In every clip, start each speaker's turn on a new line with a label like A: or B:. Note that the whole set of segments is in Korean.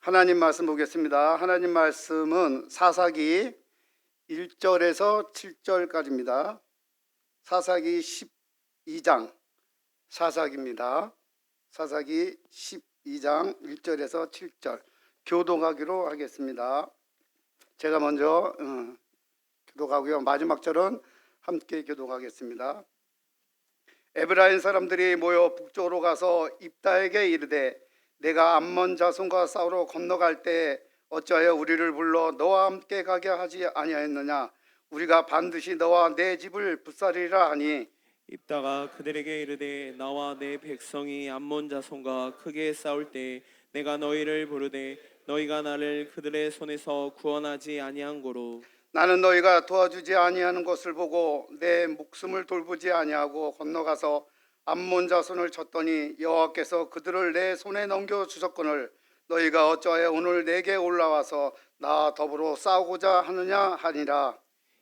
A: 하나님 말씀 보겠습니다. 하나님 말씀은 사사기 1절에서 7절까지입니다. 사사기 12장 사사기입니다. 사사기 12장 1절에서 7절 교독하기로 하겠습니다. 제가 먼저 교독하고요. 마지막 절은 함께 교독하겠습니다. 에브라임 사람들이 모여 북쪽으로 가서 입다에게 이르되 내가 암몬 자손과 싸우러 건너갈 때 어찌하여 우리를 불러 너와 함께 가게 하지 아니하였느냐? 우리가 반드시 너와 내 집을 불사리라 하니
B: 입다가 그들에게 이르되 나와 내 백성이 암몬 자손과 크게 싸울 때 내가 너희를 부르되 너희가 나를 그들의 손에서 구원하지 아니한 고로
A: 나는 너희가 도와주지 아니하는 것을 보고 내 목숨을 돌보지 아니하고 건너가서 암몬 자손을 쳤더니 여호와께서 그들을 내 손에 넘겨 주셨거늘 너희가 어찌하여 오늘 내게 올라와서 나와 더불어 싸우고자 하느냐 하니라.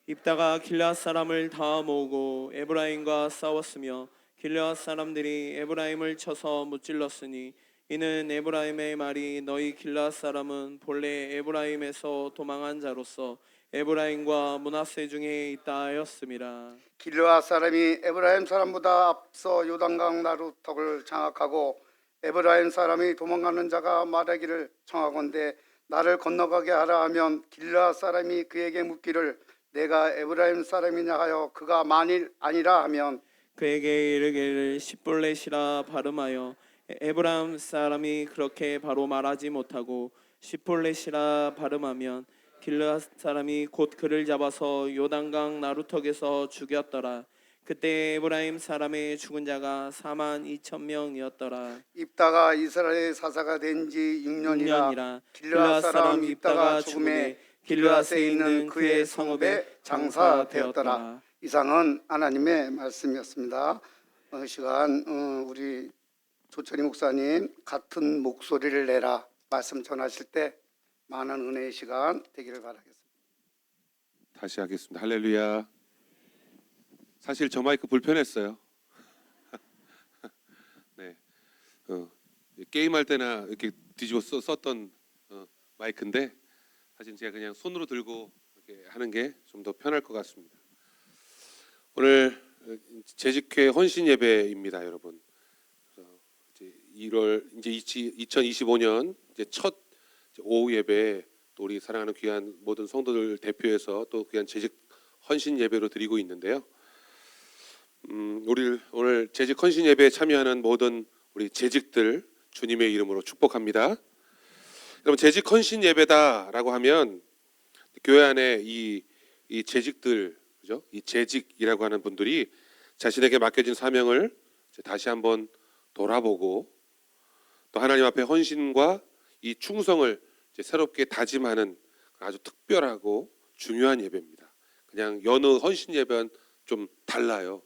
B: 입다가 길르앗 사람을 다 모으고 에브라임과 싸웠으며 길르앗 사람들이 에브라임을 쳐서 무찔렀으니 이는 에브라임의 말이 너희 길르앗 사람은 본래 에브라임에서 도망한 자로서 에브라임과 므낫세 중에 있다 하였음이라.
A: 길르앗 사람이 에브라임 사람보다 앞서 요단강 나루턱을 장악하고 에브라임 사람이 도망가는 자가 말하기를 청하건대 나를 건너가게 하라 하면 길르앗 사람이 그에게 묻기를 내가 에브라임 사람이냐 하여 그가 만일 아니라 하면
B: 그에게 이르기를 시볼렛이라 발음하여 에브라임 사람이 그렇게 바로 말하지 못하고 시볼렛이라 발음하면 길르앗 사람이 곧 그를 잡아서 요단강 나루턱에서 죽였더라. 그때 에브라임 사람의 죽은 자가 42,000명이었더라.
A: 입다가 이스라엘 사사가 된 지 6년이라 길르앗 사람 입다가 죽음에 길르앗에 있는 그의 성읍에 장사되었더라. 이상은 하나님의 말씀이었습니다. 이 시간 우리 조철희 목사님 같은 목소리를 내라 말씀 전하실 때 많은 은혜의 시간 되기를 바라겠습니다.
C: 다시 하겠습니다. 할렐루야. 사실 저 마이크 불편했어요. 네, 게임할 때나 이렇게 뒤집어 썼던 마이크인데 사실 제가 그냥 손으로 들고 이렇게 하는 게 좀 더 편할 것 같습니다. 오늘 재직회 헌신 예배입니다, 여러분. 이제 2025년 이제 첫 오후 예배 또 우리 사랑하는 귀한 모든 성도들 대표해서 또 귀한 재직 헌신 예배로 드리고 있는데요. 우리 오늘 재직 헌신 예배에 참여하는 모든 우리 재직들 주님의 이름으로 축복합니다. 여러분 재직 헌신 예배다라고 하면 교회 안에 이 재직들, 그죠? 이 재직이라고 하는 분들이 자신에게 맡겨진 사명을 다시 한번 돌아보고 또 하나님 앞에 헌신과 이 충성을 새롭게 다짐하는 아주 특별하고 중요한 예배입니다. 그냥 여느 헌신 예배와는 좀 달라요.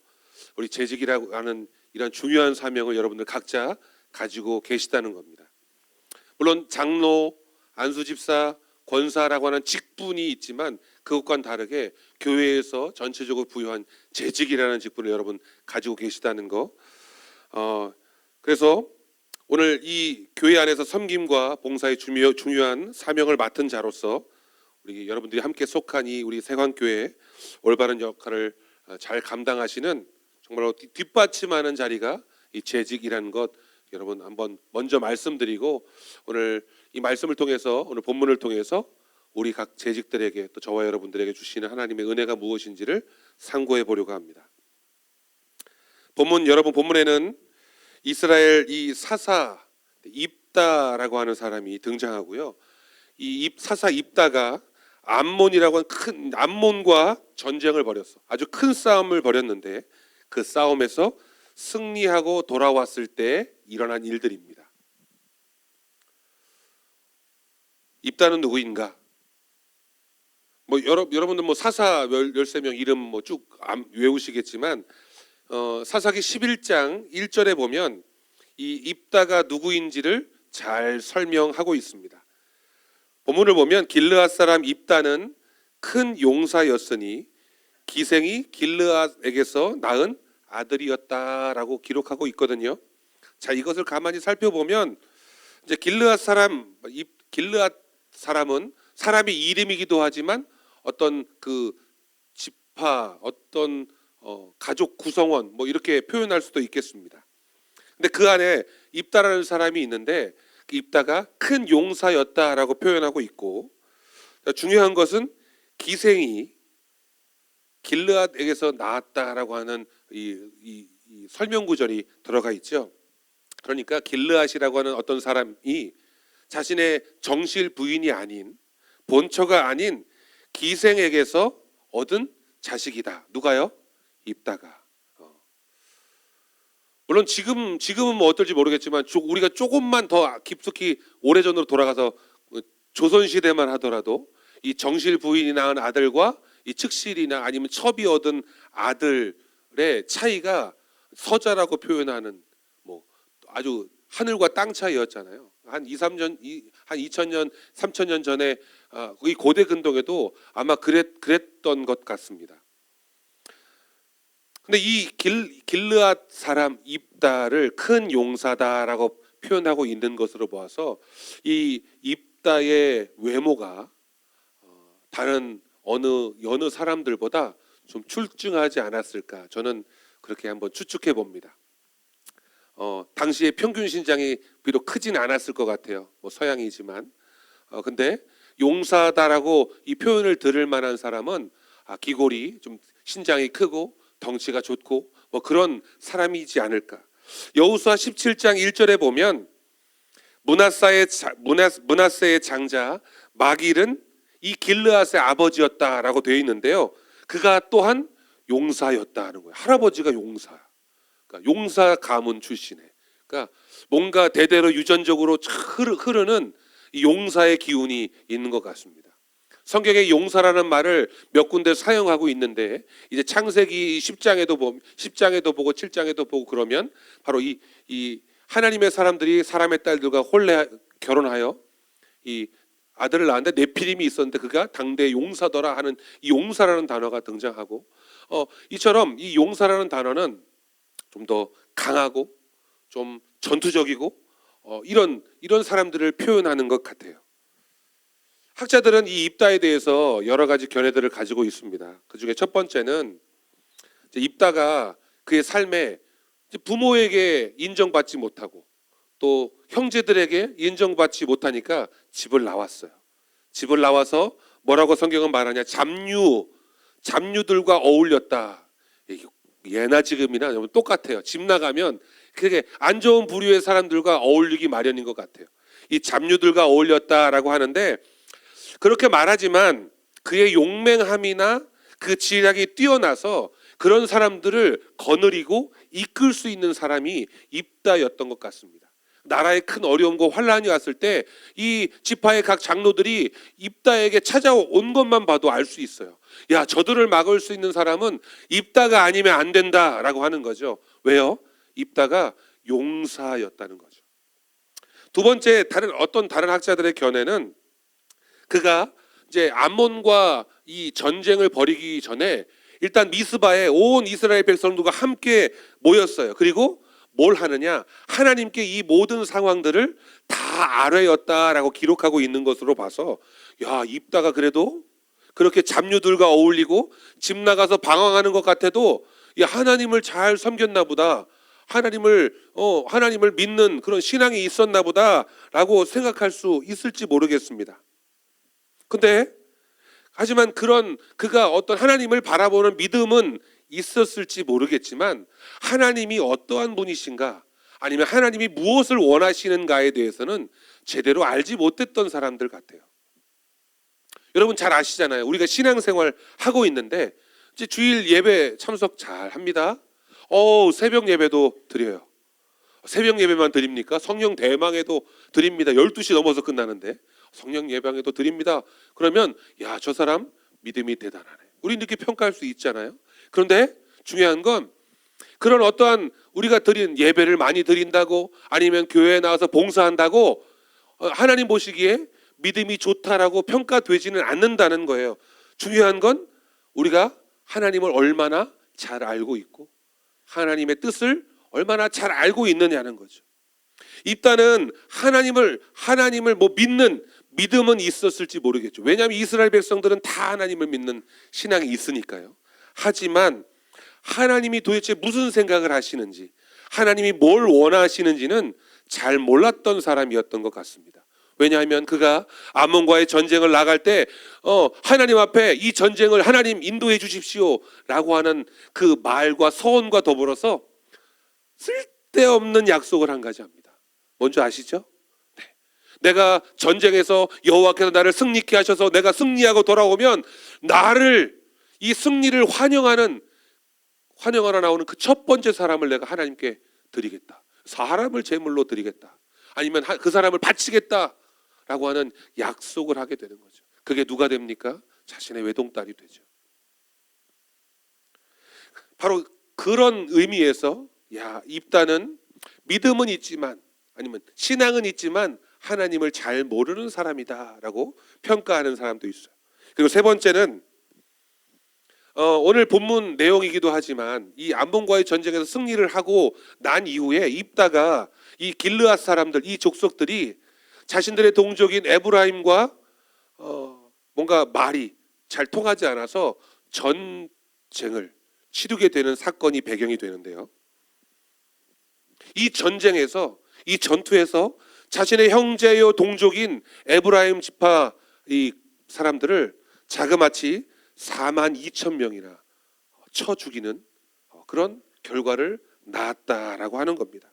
C: 우리 재직이라고 하는 이런 중요한 사명을 여러분들 각자 가지고 계시다는 겁니다. 물론 장로, 안수집사, 권사라고 하는 직분이 있지만 그것과는 다르게 교회에서 전체적으로 부여한 재직이라는 직분을 여러분 가지고 계시다는 거. 그래서 오늘 이 교회 안에서 섬김과 봉사의 중요한 사명을 맡은 자로서 우리 여러분들이 함께 속한 이 우리 세관교회 올바른 역할을 잘 감당하시는 정말로 뒷받침하는 자리가 이 재직이라는 것 여러분 한번 먼저 말씀드리고 오늘 이 말씀을 통해서 오늘 본문을 통해서 우리 각 재직들에게 또 저와 여러분들에게 주시는 하나님의 은혜가 무엇인지를 상고해 보려고 합니다. 여러분 본문에는 이스라엘 이 사사 입다라고 하는 사람이 등장하고요. 이 사사 입다가 암몬이라고 하는 큰 암몬과 전쟁을 벌였어. 아주 큰 싸움을 벌였는데 그 싸움에서 승리하고 돌아왔을 때 일어난 일들입니다. 입다는 누구인가? 여러분들 사사 13명 이름 쭉 외우시겠지만 사사기 11장 1절에 보면 이 입다가 누구인지를 잘 설명하고 있습니다. 본문을 보면 길르앗 사람 입다는 큰 용사였으니 기생이 길르앗에게서 낳은 아들이었다라고 기록하고 있거든요. 자, 이것을 가만히 살펴보면 이제 길르앗 사람 길르앗 사람은 사람의 이름이기도 하지만 어떤 그 지파, 어떤 가족 구성원 뭐 이렇게 표현할 수도 있겠습니다. 근데 그 안에 입다라는 사람이 있는데 그 입다가 큰 용사였다라고 표현하고 있고, 중요한 것은 기생이 길르앗에게서 나왔다라고 하는 이 설명 구절이 들어가 있죠. 그러니까 길르앗이라고 하는 어떤 사람이 자신의 정실 부인이 아닌, 본처가 아닌 기생에게서 얻은 자식이다. 누가요? 입다가. 물론 지금은 뭐 어떨지 모르겠지만 우리가 조금만 더 깊숙이 오래전으로 돌아가서 조선 시대만 하더라도 이 정실 부인이 낳은 아들과 이 측실이나 아니면 첩이 얻은 아들의 차이가 서자라고 표현하는 뭐 아주 하늘과 땅 차이였잖아요. 한 2000년, 3000년 전에 이 고대 근동에도 아마 그랬던 것 같습니다. 근데 이 길르앗 사람 입다를 큰 용사다라고 표현하고 있는 것으로 보아서 이 입다의 외모가 다른 여느 사람들보다 좀 출중하지 않았을까, 저는 그렇게 한번 추측해 봅니다. 당시의 평균 신장이 비록 크진 않았을 것 같아요. 뭐 서양이지만 근데 용사다라고 이 표현을 들을 만한 사람은 기골이 좀 신장이 크고 덩치가 좋고 뭐 그런 사람이지 않을까. 여호수아 17장 1절에 보면 므낫세의 장자 마길은 이 길르앗의 아버지였다라고 되어 있는데요. 그가 또한 용사였다는 거예요. 할아버지가 용사. 그러니까 용사 가문 출신에. 그러니까 뭔가 대대로 유전적으로 흐르는 이 용사의 기운이 있는 것 같습니다. 성경에 용사라는 말을 몇 군데 사용하고 있는데 이제 창세기 10장에도 보고 7장에도 보고 그러면 바로 이 하나님의 사람들이 사람의 딸들과 혼례 결혼하여 이 아들을 낳았는데 네피림이 있었는데 그가 당대 용사더라 하는 이 용사라는 단어가 등장하고 이처럼 이 용사라는 단어는 좀 더 강하고 좀 전투적이고 이런 사람들을 표현하는 것 같아요. 학자들은 이 입다에 대해서 여러 가지 견해들을 가지고 있습니다. 그 중에 첫 번째는 입다가 그의 삶에 부모에게 인정받지 못하고 또 형제들에게 인정받지 못하니까 집을 나왔어요. 집을 나와서 뭐라고 성경은 말하냐? 잡류들과 어울렸다. 예나 지금이나 똑같아요. 집 나가면 그게 안 좋은 부류의 사람들과 어울리기 마련인 것 같아요. 이 잡류들과 어울렸다라고 하는데, 그렇게 말하지만 그의 용맹함이나 그 지략이 뛰어나서 그런 사람들을 거느리고 이끌 수 있는 사람이 입다였던 것 같습니다. 나라에 큰 어려움과 환란이 왔을 때 이 지파의 각 장로들이 입다에게 찾아온 것만 봐도 알 수 있어요. 야, 저들을 막을 수 있는 사람은 입다가 아니면 안 된다라고 하는 거죠. 왜요? 입다가 용사였다는 거죠. 두 번째, 다른 학자들의 견해는 그가 이제 암몬과 이 전쟁을 벌이기 전에 일단 미스바에 온 이스라엘 백성들과 함께 모였어요. 그리고 뭘 하느냐? 하나님께 이 모든 상황들을 다 아뢰었다라고 기록하고 있는 것으로 봐서, 야, 입다가 그래도 그렇게 잡류들과 어울리고 집 나가서 방황하는 것 같아도 하나님을 잘 섬겼나 보다, 하나님을 믿는 그런 신앙이 있었나 보다라고 생각할 수 있을지 모르겠습니다. 근데 하지만 그가 어떤 하나님을 바라보는 믿음은 있었을지 모르겠지만 하나님이 어떠한 분이신가, 아니면 하나님이 무엇을 원하시는가에 대해서는 제대로 알지 못했던 사람들 같아요. 여러분 잘 아시잖아요. 우리가 신앙생활 하고 있는데 이제 주일 예배 참석 잘 합니다. 새벽 예배도 드려요. 새벽 예배만 드립니까? 성령 대망에도 드립니다. 12시 넘어서 끝나는데 성령 예방에도 드립니다. 그러면 야, 저 사람 믿음이 대단하네, 우리 이렇게 평가할 수 있잖아요. 그런데 중요한 건 그런 어떠한 우리가 드린 예배를 많이 드린다고 아니면 교회에 나와서 봉사한다고 하나님 보시기에 믿음이 좋다라고 평가되지는 않는다는 거예요. 중요한 건 우리가 하나님을 얼마나 잘 알고 있고 하나님의 뜻을 얼마나 잘 알고 있느냐는 거죠. 입다는 하나님을 믿는 믿음은 있었을지 모르겠죠. 왜냐하면 이스라엘 백성들은 다 하나님을 믿는 신앙이 있으니까요. 하지만 하나님이 도대체 무슨 생각을 하시는지, 하나님이 뭘 원하시는지는 잘 몰랐던 사람이었던 것 같습니다. 왜냐하면 그가 아몬과의 전쟁을 나갈 때 하나님 앞에 이 전쟁을 하나님 인도해 주십시오 라고 하는 그 말과 서원과 더불어서 쓸데없는 약속을 한 가지 합니다. 뭔지 아시죠? 네. 내가 전쟁에서 여호와께서 나를 승리케 하셔서 내가 승리하고 돌아오면 나를 이 승리를 환영하러 나오는 그 첫 번째 사람을 내가 하나님께 드리겠다. 사람을 제물로 드리겠다. 아니면 그 사람을 바치겠다라고 하는 약속을 하게 되는 거죠. 그게 누가 됩니까? 자신의 외동딸이 되죠. 바로 그런 의미에서 입다는 믿음은 있지만, 아니면 신앙은 있지만 하나님을 잘 모르는 사람이다라고 평가하는 사람도 있어요. 그리고 세 번째는 오늘 본문 내용이기도 하지만 이 암몬과의 전쟁에서 승리를 하고 난 이후에 입다가 이 길르앗 사람들, 이 족속들이 자신들의 동족인 에브라임과 뭔가 말이 잘 통하지 않아서 전쟁을 치르게 되는 사건이 배경이 되는데요. 이 전쟁에서, 이 전투에서 자신의 형제요 동족인 에브라임 지파 이 사람들을 자그마치 42,000명이나 쳐 죽이는 그런 결과를 낳았다라고 하는 겁니다.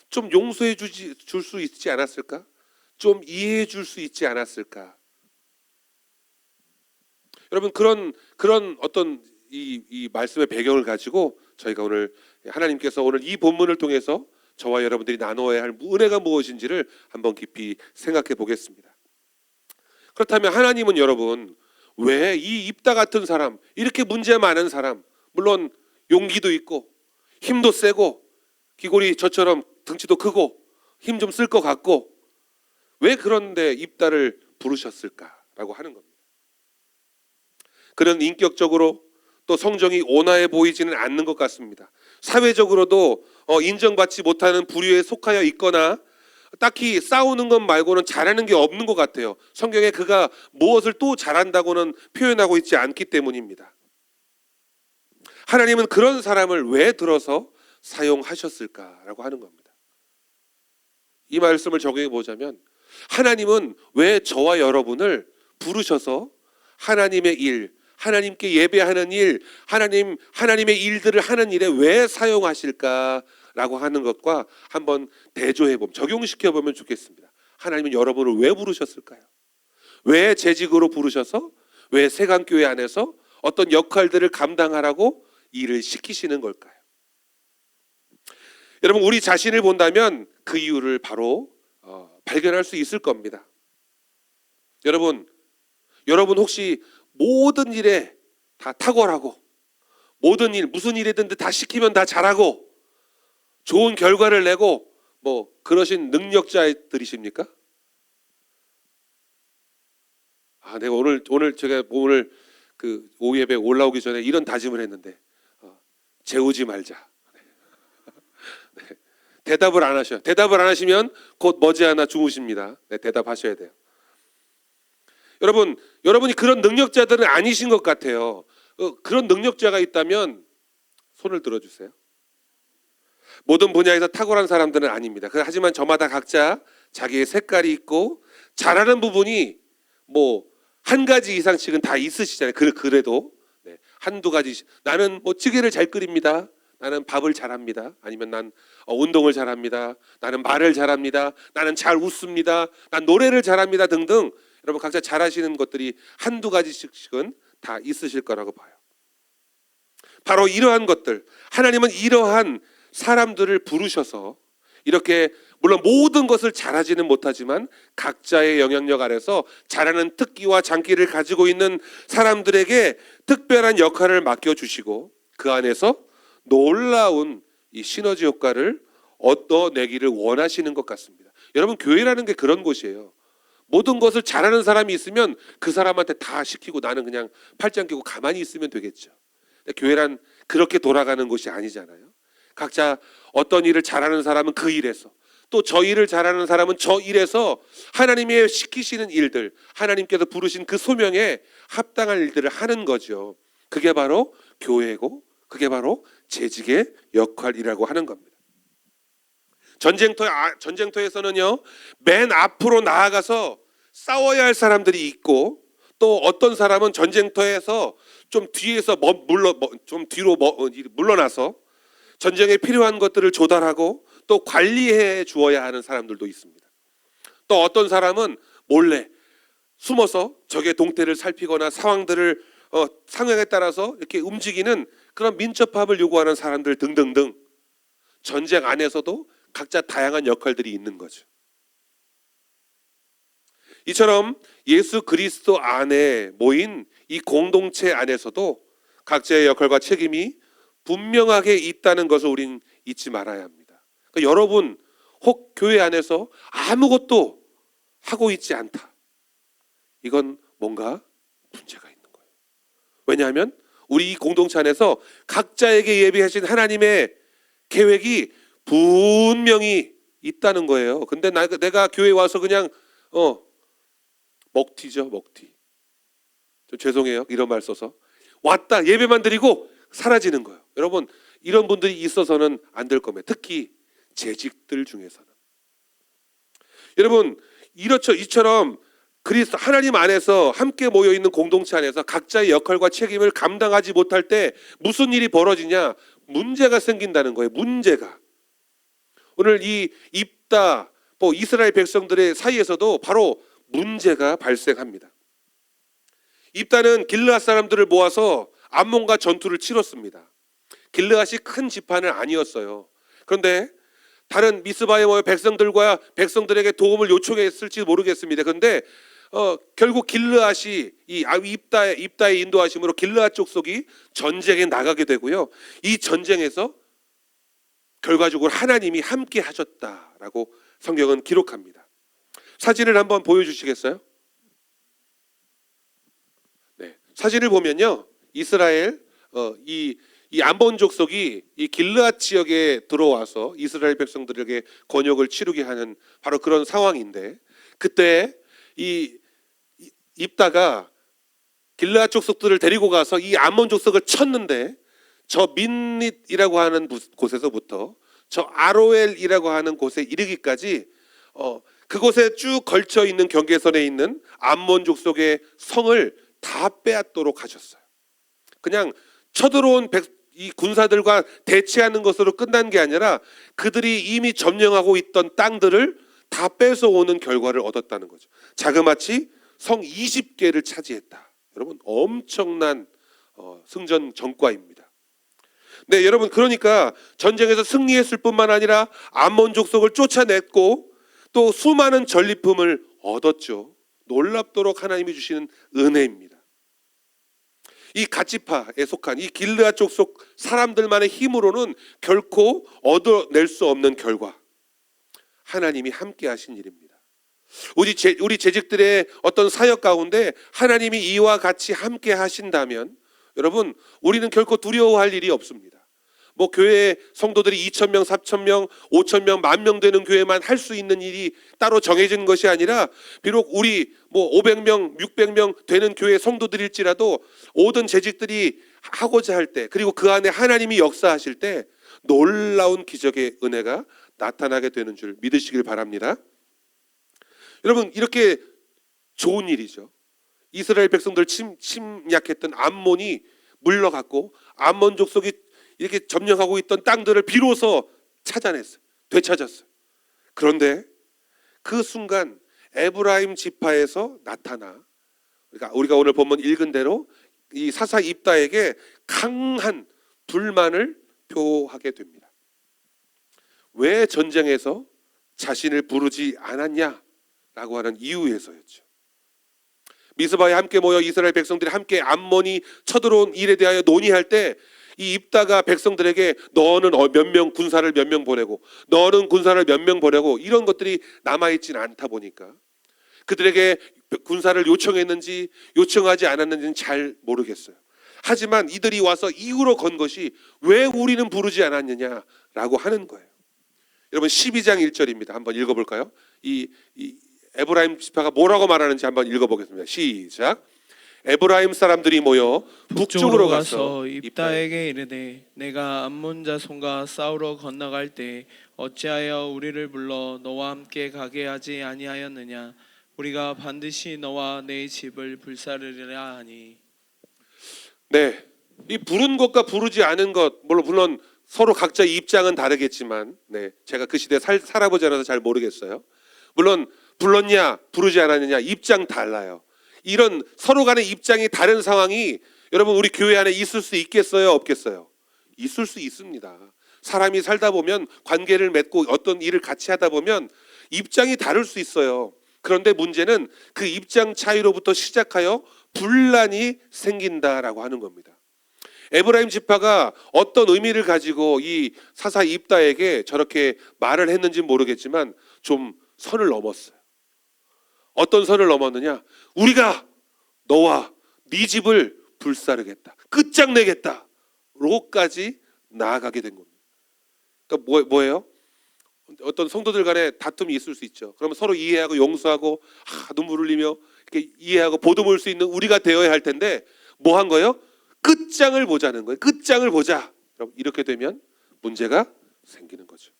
C: 좀 용서해 줄 수 있지 않았을까? 좀 이해해 줄 수 있지 않았을까? 여러분, 그런 어떤 이 말씀의 배경을 가지고 저희가 오늘 하나님께서 오늘 이 본문을 통해서 저와 여러분들이 나누어야 할 은혜가 무엇인지를 한번 깊이 생각해 보겠습니다. 그렇다면 하나님은 여러분, 왜 이 입다 같은 사람, 이렇게 문제 많은 사람, 물론 용기도 있고 힘도 세고 귀골이 저처럼 등치도 크고 힘 좀 쓸 것 같고, 왜 그런데 입다를 부르셨을까라고 하는 겁니다. 그는 인격적으로 또 성정이 온화해 보이지는 않는 것 같습니다. 사회적으로도 인정받지 못하는 부류에 속하여 있거나 딱히 싸우는 것 말고는 잘하는 게 없는 것 같아요. 성경에 그가 무엇을 또 잘한다고는 표현하고 있지 않기 때문입니다. 하나님은 그런 사람을 왜 들어서 사용하셨을까라고 하는 겁니다. 이 말씀을 적용해 보자면, 하나님은 왜 저와 여러분을 부르셔서 하나님의 일, 하나님께 예배하는 일, 하나님의 일들을 하는 일에 왜 사용하실까라고 하는 것과 한번 대조해 보면, 적용시켜 보면 좋겠습니다. 하나님은 여러분을 왜 부르셨을까요? 왜 재직으로 부르셔서, 왜 세강교회 안에서 어떤 역할들을 감당하라고 일을 시키시는 걸까요? 여러분, 우리 자신을 본다면 그 이유를 바로 발견할 수 있을 겁니다. 여러분 혹시 모든 일에 다 탁월하고, 모든 일, 무슨 일이든 다 시키면 다 잘하고 좋은 결과를 내고 뭐 그러신 능력자들이십니까? 내가 오늘 제가 오늘 그 오후 예배 올라오기 전에 이런 다짐을 했는데 재우지 말자. 네. 대답을 안 하셔요. 대답을 안 하시면 곧 머지않아 죽으십니다. 네, 대답하셔야 돼요. 여러분이 그런 능력자들은 아니신 것 같아요. 그런 능력자가 있다면 손을 들어주세요. 모든 분야에서 탁월한 사람들은 아닙니다. 하지만 저마다 각자 자기의 색깔이 있고 잘하는 부분이 뭐 한 가지 이상씩은 다 있으시잖아요. 그래도 한두 가지. 나는 뭐 찌개를 잘 끓입니다. 나는 밥을 잘합니다. 아니면 난 운동을 잘합니다. 나는 말을 잘합니다. 나는 잘 웃습니다. 난 노래를 잘합니다. 등등. 여러분 각자 잘하시는 것들이 한두 가지씩은 다 있으실 거라고 봐요. 바로 이러한 것들, 하나님은 이러한 사람들을 부르셔서 이렇게 물론 모든 것을 잘하지는 못하지만 각자의 영향력 아래서 잘하는 특기와 장기를 가지고 있는 사람들에게 특별한 역할을 맡겨주시고 그 안에서 놀라운 이 시너지 효과를 얻어내기를 원하시는 것 같습니다. 여러분, 교회라는 게 그런 곳이에요. 모든 것을 잘하는 사람이 있으면 그 사람한테 다 시키고 나는 그냥 팔짱 끼고 가만히 있으면 되겠죠. 근데 교회란 그렇게 돌아가는 곳이 아니잖아요. 각자 어떤 일을 잘하는 사람은 그 일에서, 또 저 일을 잘하는 사람은 저 일에서 하나님의 시키시는 일들, 하나님께서 부르신 그 소명에 합당한 일들을 하는 거죠. 그게 바로 교회고 그게 바로 재직의 역할이라고 하는 겁니다. 전쟁터에서는요, 맨 앞으로 나아가서 싸워야 할 사람들이 있고, 또 어떤 사람은 전쟁터에서 좀 뒤에서 좀 뒤로 물러나서 전쟁에 필요한 것들을 조달하고 또 관리해 주어야 하는 사람들도 있습니다. 또 어떤 사람은 몰래 숨어서 적의 동태를 살피거나 상황들을 상황에 따라서 이렇게 움직이는 그런 민첩함을 요구하는 사람들 등등등, 전쟁 안에서도 각자 다양한 역할들이 있는 거죠. 이처럼 예수 그리스도 안에 모인 이 공동체 안에서도 각자의 역할과 책임이 분명하게 있다는 것을 우린 잊지 말아야 합니다. 그러니까 여러분 혹 교회 안에서 아무것도 하고 있지 않다, 이건 뭔가 문제가 있는 거예요. 왜냐하면 우리 이 공동체 안에서 각자에게 예비하신 하나님의 계획이 분명히 있다는 거예요. 근데 내가 교회에 와서 그냥 먹튀죠, 먹튀. 좀 죄송해요, 이런 말 써서. 왔다 예배만 드리고 사라지는 거예요. 여러분, 이런 분들이 있어서는 안 될 겁니다. 특히 재직들 중에서는. 여러분, 이처럼 그리스도 하나님 안에서 함께 모여 있는 공동체 안에서 각자의 역할과 책임을 감당하지 못할 때 무슨 일이 벌어지냐? 문제가 생긴다는 거예요. 문제가. 오늘 이 입다 이스라엘 백성들의 사이에서도 바로 문제가 발생합니다. 입다는 길르앗 사람들을 모아서 암몬과 전투를 치렀습니다. 길르앗이 큰 지파는 아니었어요. 그런데 다른 미스바에 모여 백성들에게 도움을 요청했을지 모르겠습니다. 그런데 결국 길르앗이 이 입다의 인도하심으로 길르앗 족속이 전쟁에 나가게 되고요. 이 전쟁에서 결과적으로 하나님이 함께 하셨다라고 성경은 기록합니다. 사진을 한번 보여주시겠어요? 네, 사진을 보면요, 이스라엘 이 암몬 족속이 이 길르앗 지역에 들어와서 이스라엘 백성들에게 권역을 치르게 하는 바로 그런 상황인데, 그때 이 입다가 길르앗 족속들을 데리고 가서 이 암몬 족속을 쳤는데, 저 민닛이라고 하는 곳에서부터 저 아로엘이라고 하는 곳에 이르기까지 그곳에 쭉 걸쳐 있는 경계선에 있는 암몬 족속의 성을 다 빼앗도록 하셨어요. 그냥 쳐들어온 이 군사들과 대치하는 것으로 끝난 게 아니라 그들이 이미 점령하고 있던 땅들을 다 뺏어오는 결과를 얻었다는 거죠. 자그마치 성 20개를 차지했다. 여러분, 엄청난 승전 전과입니다. 네, 여러분, 그러니까 전쟁에서 승리했을 뿐만 아니라 암몬 족속을 쫓아냈고 또 수많은 전리품을 얻었죠. 놀랍도록 하나님이 주시는 은혜입니다. 이 갓지파에 속한 이 길르앗 족속 사람들만의 힘으로는 결코 얻어낼 수 없는 결과, 하나님이 함께 하신 일입니다. 우리 재직들의 어떤 사역 가운데 하나님이 이와 같이 함께 하신다면 여러분, 우리는 결코 두려워할 일이 없습니다. 교회 성도들이 2,000명, 4,000명, 5,000명, 10,000명 되는 교회만 할 수 있는 일이 따로 정해진 것이 아니라, 비록 우리 500명, 600명 되는 교회 성도들일지라도 모든 재직들이 하고자 할 때, 그리고 그 안에 하나님이 역사하실 때 놀라운 기적의 은혜가 나타나게 되는 줄 믿으시길 바랍니다. 여러분, 이렇게 좋은 일이죠. 이스라엘 백성들 침략했던 암몬이 물러갔고 암몬 족속이 이렇게 점령하고 있던 땅들을 비로소 찾아냈어요. 되찾았어요. 그런데 그 순간 에브라임 지파에서 나타나, 그러니까 우리가 오늘 본문 읽은 대로 이 사사 입다에게 강한 불만을 표하게 됩니다. 왜 전쟁에서 자신을 부르지 않았냐라고 하는 이유에서였죠. 미스바에 함께 모여 이스라엘 백성들이 함께 암몬이 쳐들어온 일에 대하여 논의할 때 이 입다가 백성들에게 너는 몇 명 군사를 몇 명 보내고 너는 군사를 몇 명 보내고 이런 것들이 남아있지는 않다 보니까 그들에게 군사를 요청했는지 요청하지 않았는지는 잘 모르겠어요. 하지만 이들이 와서 이유로 건 것이 왜 우리는 부르지 않았느냐라고 하는 거예요. 여러분 12장 1절입니다. 한번 읽어볼까요? 이 에브라임 지파가 뭐라고 말하는지 한번 읽어보겠습니다. 시작. 에브라임 사람들이 모여 북쪽으로 가서
B: 입다에게 이르되 내가 암몬 자손과 싸우러 건너갈 때 어찌하여 우리를 불러 너와 함께 가게 하지 아니하였느냐. 우리가 반드시 너와 내 집을 불사르리라 하니.
C: 네, 이 부른 것과 부르지 않은 것 물론 서로 각자 입장은 다르겠지만, 네, 제가 그 시대에 살아보지 않아서 잘 모르겠어요. 물론 불렀냐 부르지 않았느냐 입장 달라요. 이런 서로 간의 입장이 다른 상황이 여러분 우리 교회 안에 있을 수 있겠어요, 없겠어요? 있을 수 있습니다. 사람이 살다 보면 관계를 맺고 어떤 일을 같이 하다 보면 입장이 다를 수 있어요. 그런데 문제는 그 입장 차이로부터 시작하여 분란이 생긴다라고 하는 겁니다. 에브라임 지파가 어떤 의미를 가지고 이 사사 입다에게 저렇게 말을 했는지 모르겠지만 좀 선을 넘었어요. 어떤 선을 넘었느냐? 우리가 너와 네 집을 불사르겠다, 끝장내겠다 로까지 나아가게 된 겁니다. 그러니까 뭐예요? 어떤 성도들 간에 다툼이 있을 수 있죠. 그러면 서로 이해하고 용서하고 눈물 흘리며 이렇게 이해하고 보듬을 수 있는 우리가 되어야 할 텐데 뭐 한 거예요? 끝장을 보자는 거예요. 끝장을 보자. 이렇게 되면 문제가 생기는 거죠.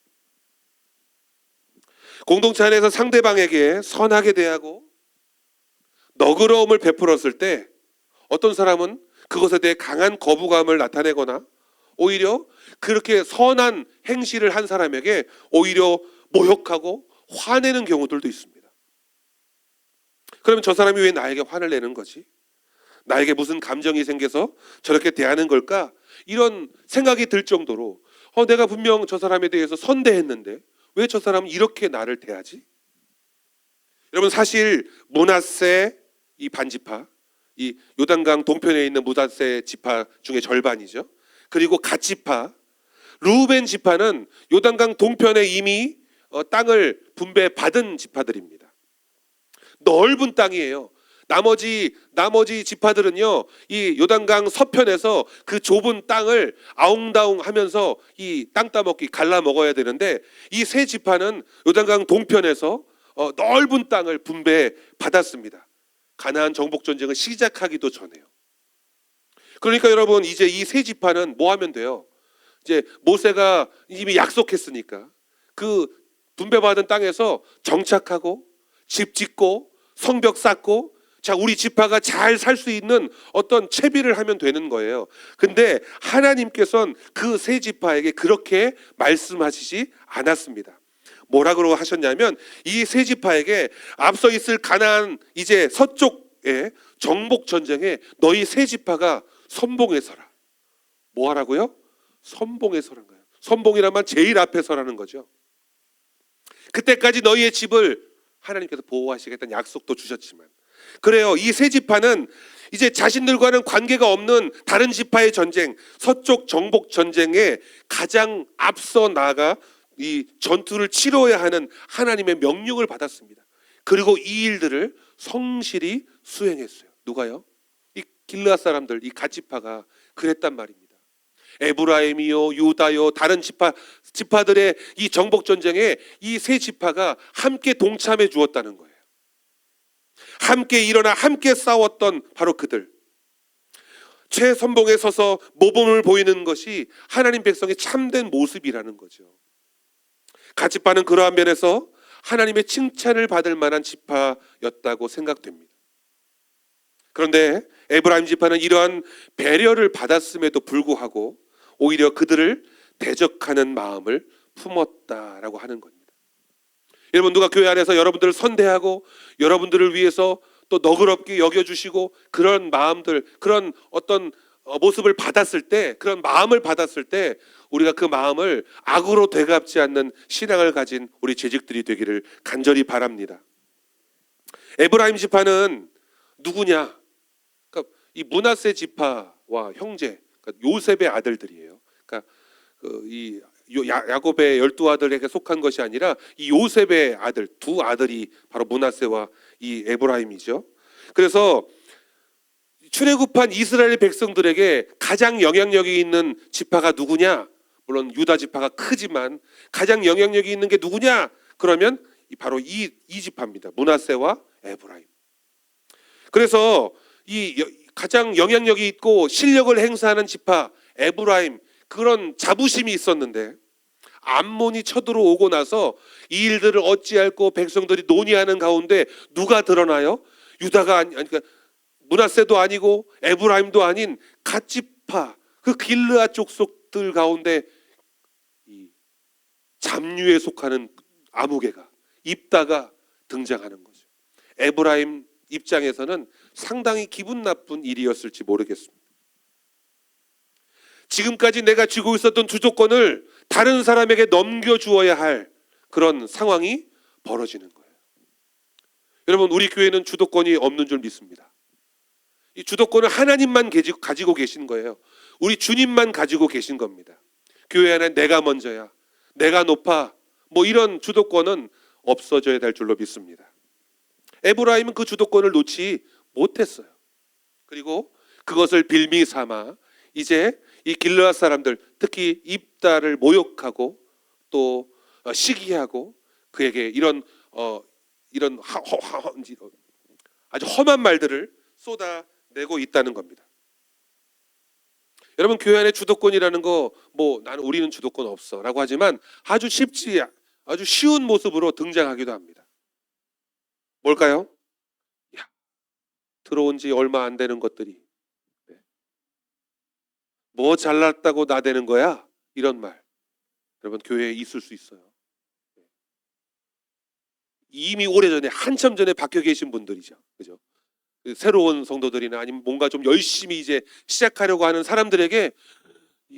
C: 공동체 안에서 상대방에게 선하게 대하고 너그러움을 베풀었을 때 어떤 사람은 그것에 대해 강한 거부감을 나타내거나 오히려 그렇게 선한 행실을 한 사람에게 오히려 모욕하고 화내는 경우들도 있습니다. 그러면 저 사람이 왜 나에게 화를 내는 거지? 나에게 무슨 감정이 생겨서 저렇게 대하는 걸까? 이런 생각이 들 정도로 내가 분명 저 사람에 대해서 선대했는데 왜 저 사람은 이렇게 나를 대하지? 여러분 사실 므낫세 이 반지파, 이 요단강 동편에 있는 므낫세 지파 중에 절반이죠. 그리고 갓지파, 르우벤 지파는 요단강 동편에 이미 땅을 분배받은 지파들입니다. 넓은 땅이에요. 나머지 지파들은요, 이 요단강 서편에서 그 좁은 땅을 아웅다웅 하면서 이 땅 따먹기 갈라 먹어야 되는데 이 세 지파는 요단강 동편에서 넓은 땅을 분배받았습니다. 가나안 정복 전쟁을 시작하기도 전에요. 그러니까 여러분 이제 이 세 지파는 뭐 하면 돼요? 이제 모세가 이미 약속했으니까 그 분배받은 땅에서 정착하고 집 짓고 성벽 쌓고 자 우리 지파가 잘 살 수 있는 어떤 채비를 하면 되는 거예요. 근데 하나님께서는 그 세 지파에게 그렇게 말씀하시지 않았습니다. 뭐라고 하셨냐면 이 세 지파에게 앞서 있을 가나안 이제 서쪽의 정복 전쟁에 너희 세 지파가 선봉에 서라. 뭐 하라고요? 선봉에 서라는 거예요. 선봉이라면 제일 앞에 서라는 거죠. 그때까지 너희의 집을 하나님께서 보호하시겠다는 약속도 주셨지만 그래요. 이 세 지파는 이제 자신들과는 관계가 없는 다른 지파의 전쟁, 서쪽 정복 전쟁에 가장 앞서 나아가 이 전투를 치러야 하는 하나님의 명령을 받았습니다. 그리고 이 일들을 성실히 수행했어요. 누가요? 이 길르앗 사람들, 이 갓지파가 그랬단 말입니다. 에브라임이요, 유다요, 다른 지파들의 이 정복 전쟁에 이 세 지파가 함께 동참해 주었다는 거예요. 함께 일어나 함께 싸웠던 바로 그들. 최선봉에 서서 모범을 보이는 것이 하나님 백성의 참된 모습이라는 거죠. 갓지파는 그러한 면에서 하나님의 칭찬을 받을 만한 지파였다고 생각됩니다. 그런데 에브라임 지파는 이러한 배려를 받았음에도 불구하고 오히려 그들을 대적하는 마음을 품었다라고 하는 겁니다. 여러분 누가 교회 안에서 여러분들을 선대하고 여러분들을 위해서 또 너그럽게 여겨주시고 그런 마음들 그런 어떤 모습을 받았을 때 그런 마음을 받았을 때 우리가 그 마음을 악으로 되갚지 않는 신앙을 가진 우리 재직들이 되기를 간절히 바랍니다. 에브라임 지파는 누구냐? 그러니까 이 므낫세 지파와 형제 그러니까 요셉의 아들들이에요. 그러니까 이 야곱의 12아들에게 속한 것이 아니라 이 요셉의 아들 두 아들이 바로 므낫세와 이 에브라임이죠. 그래서 출애굽한 이스라엘 백성들에게 가장 영향력이 있는 지파가 누구냐? 물론 유다 지파가 크지만 가장 영향력이 있는 게 누구냐? 그러면 바로 이 지파입니다. 므낫세와 에브라임. 그래서 가장 영향력이 있고 실력을 행사하는 지파 에브라임, 그런 자부심이 있었는데 암몬이 쳐들어오고 나서 이 일들을 어찌할꼬 백성들이 논의하는 가운데 누가 드러나요? 유다가 그러니까 므낫세도 아니고 에브라임도 아닌 갓지파, 그 길르앗 족속들 가운데 이 잡류에 속하는 아무개가, 입다가 등장하는 거죠. 에브라임 입장에서는 상당히 기분 나쁜 일이었을지 모르겠습니다. 지금까지 내가 쥐고 있었던 주도권을 다른 사람에게 넘겨주어야 할 그런 상황이 벌어지는 거예요. 여러분, 우리 교회는 주도권이 없는 줄 믿습니다. 이 주도권을 하나님만 가지고 계신 거예요. 우리 주님만 가지고 계신 겁니다. 교회 안에 내가 먼저야, 내가 높아, 뭐 이런 주도권은 없어져야 될 줄로 믿습니다. 에브라임은 그 주도권을 놓지 못했어요. 그리고 그것을 빌미 삼아 이제 이 길르앗 사람들, 특히 입다를 모욕하고 또 시기하고 그에게 이런 아주 험한 말들을 쏟아내고 있다는 겁니다. 여러분, 교회 안에 주도권이라는 거, 우리는 주도권 없어라고 하지만 아주 쉬운 모습으로 등장하기도 합니다. 뭘까요? 들어온 지 얼마 안 되는 것들이 뭐 잘났다고 나대는 거야? 이런 말 여러분, 교회에 있을 수 있어요. 이미 오래전에, 한참 전에 박혀 계신 분들이죠. 그죠? 새로운 성도들이나 아니면 뭔가 좀 열심히 이제 시작하려고 하는 사람들에게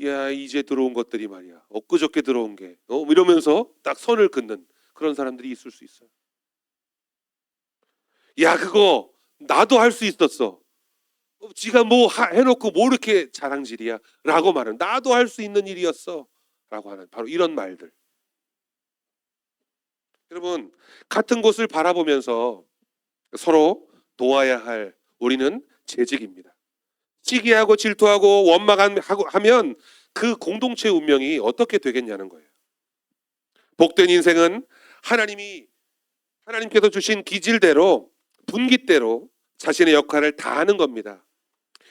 C: 야, 이제 들어온 것들이 말이야, 엊그저께 들어온 게 이러면서 딱 선을 긋는 그런 사람들이 있을 수 있어요. 야, 그거 나도 할 수 있었어. 지가 뭐 해놓고 뭐 이렇게 자랑질이야 라고 말하는, 나도 할 수 있는 일이었어 라고 하는 바로 이런 말들. 여러분, 같은 곳을 바라보면서 서로 도와야 할 우리는 재직입니다. 시기하고 질투하고 원망하면 그 공동체 운명이 어떻게 되겠냐는 거예요. 복된 인생은 하나님께서 주신 기질대로, 분기대로 자신의 역할을 다하는 겁니다.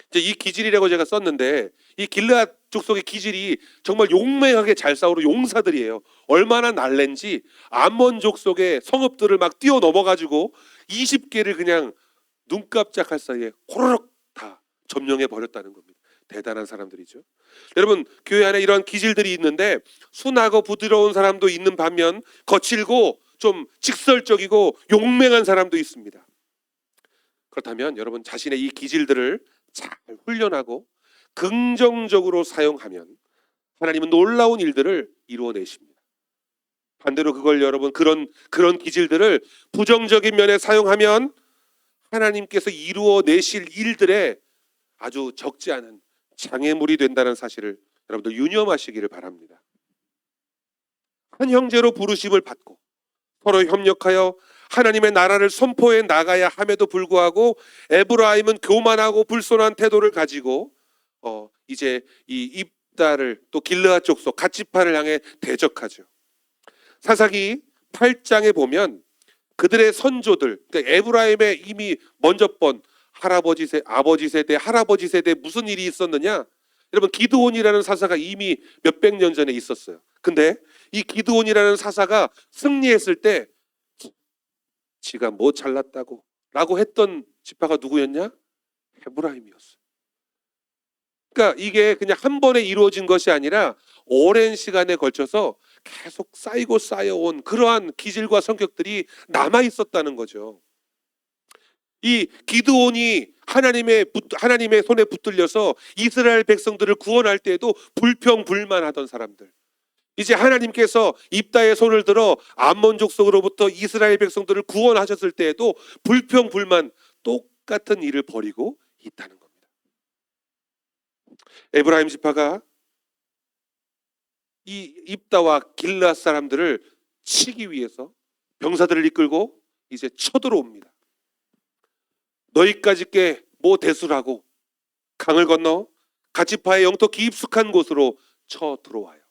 C: 이제 이 기질이라고 제가 썼는데, 이 길르앗 족속의 기질이 정말 용맹하게 잘 싸우는 용사들이에요. 얼마나 날랜지 암몬 족속의 성읍들을 막 뛰어넘어가지고 20개를 그냥 눈 깜짝할 사이에 호로록 다 점령해 버렸다는 겁니다. 대단한 사람들이죠. 여러분, 교회 안에 이런 기질들이 있는데 순하고 부드러운 사람도 있는 반면 거칠고 좀 직설적이고 용맹한 사람도 있습니다. 그렇다면 여러분, 자신의 이 기질들을 잘 훈련하고 긍정적으로 사용하면 하나님은 놀라운 일들을 이루어내십니다. 반대로 그걸 여러분, 그런 기질들을 부정적인 면에 사용하면 하나님께서 이루어내실 일들에 아주 적지 않은 장애물이 된다는 사실을 여러분들 유념하시기를 바랍니다. 한 형제로 부르심을 받고 서로 협력하여 하나님의 나라를 선포해 나가야 함에도 불구하고 에브라임은 교만하고 불손한 태도를 가지고 이제 이 입다를, 또 길르앗 족속 갓지파를 향해 대적하죠. 사사기 8장에 보면 그들의 선조들, 그러니까 에브라임의 이미 먼저 번 아버지 세대, 할아버지 세대에 무슨 일이 있었느냐? 여러분, 기드온이라는 사사가 이미 몇백 년 전에 있었어요. 근데 이 기드온이라는 사사가 승리했을 때 지가 뭐 잘났다고 라고 했던 지파가 누구였냐? 에브라임이었어요. 그러니까 이게 그냥 한 번에 이루어진 것이 아니라 오랜 시간에 걸쳐서 계속 쌓여온 그러한 기질과 성격들이 남아 있었다는 거죠. 이 기드온이 하나님의 손에 붙들려서 이스라엘 백성들을 구원할 때에도 불평불만하던 사람들, 이제 하나님께서 입다의 손을 들어 암몬 족속으로부터 이스라엘 백성들을 구원하셨을 때에도 불평불만, 똑같은 일을 벌이고 있다는 겁니다. 에브라임 지파가 이 입다와 길르앗 사람들을 치기 위해서 병사들을 이끌고 이제 쳐들어옵니다. 너희까지 께 뭐 대수라고 강을 건너 갓지파의 영토 깊숙한 곳으로 쳐 들어와요.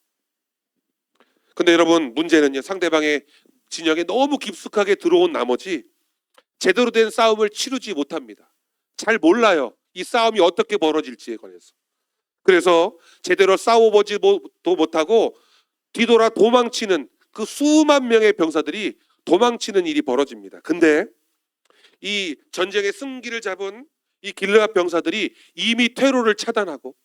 C: 근데 여러분 문제는요, 상대방의 진영에 너무 깊숙하게 들어온 나머지 제대로 된 싸움을 치르지 못합니다. 잘 몰라요, 이 싸움이 어떻게 벌어질지에 관해서. 그래서 제대로 싸워보지도 못하고 뒤돌아 도망치는 그 수만 명의 병사들이 도망치는 일이 벌어집니다. 근데 이 전쟁의 승기를 잡은 이 길르앗 병사들이 이미 퇴로를 차단하고